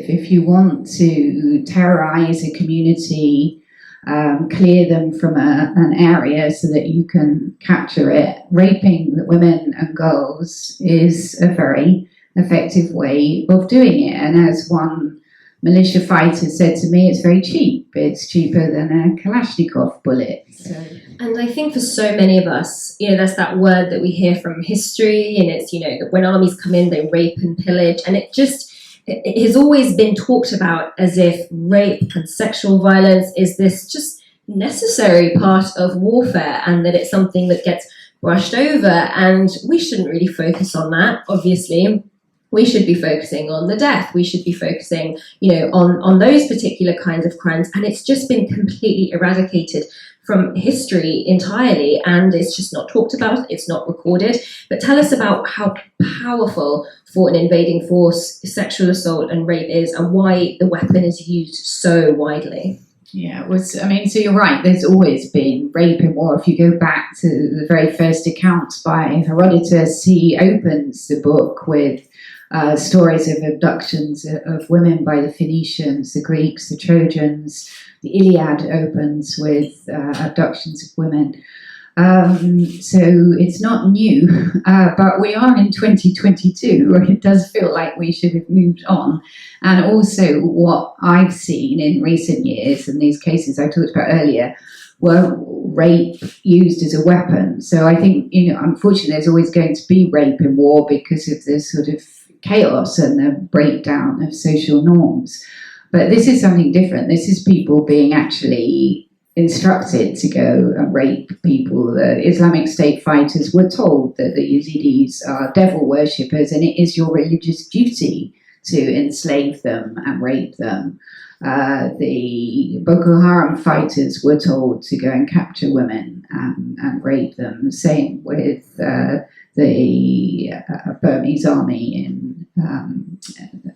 If you want to terrorize a community, clear them from an area so that you can capture it, raping women and girls is a very effective way of doing it. And as one militia fighter said to me, it's very cheap. It's cheaper than a Kalashnikov bullet. So. And I think for so many of us, there's that word that we hear from history, and it's, that when armies come in, they rape and pillage, and it has always been talked about as if rape and sexual violence is this just necessary part of warfare, and that it's something that gets brushed over, and we shouldn't really focus on that, obviously. We should be focusing on the death. We should be focusing, on those particular kinds of crimes. And it's just been completely eradicated from history entirely. And it's just not talked about. It's not recorded. But tell us about how powerful for an invading force sexual assault and rape is, and why the weapon is used so widely. Yeah, so you're right, there's always been rape in war. If you go back to the very first accounts by Herodotus, he opens the book with stories of abductions of women by the Phoenicians, the Greeks, the Trojans. The Iliad opens with abductions of women. So it's not new, but we are in 2022, where it does feel like we should have moved on. And also what I've seen in recent years, and these cases I talked about earlier, were rape used as a weapon. So I think, unfortunately, there's always going to be rape in war because of this sort of chaos and the breakdown of social norms. But this is something different. This is people being actually instructed to go and rape people. The Islamic State fighters were told that the Yazidis are devil worshippers and it is your religious duty to enslave them and rape them. The Boko Haram fighters were told to go and capture women and rape them. Same with the Burmese army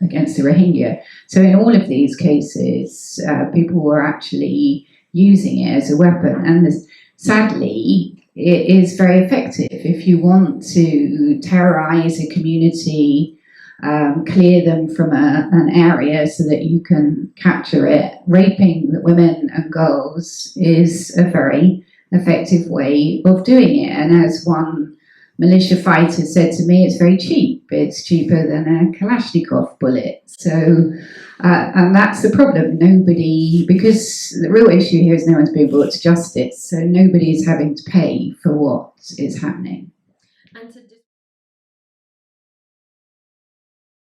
against the Rohingya. So in all of these cases, people were actually using it as a weapon, and sadly, it is very effective. If you want to terrorize a community, clear them from an area so that you can capture it, raping women and girls is a very effective way of doing it. And as one militia fighter said to me, it's very cheap. It's cheaper than a Kalashnikov bullet. So, and that's the problem. Because the real issue here is no one's being brought to justice. So nobody is having to pay for what is happening. And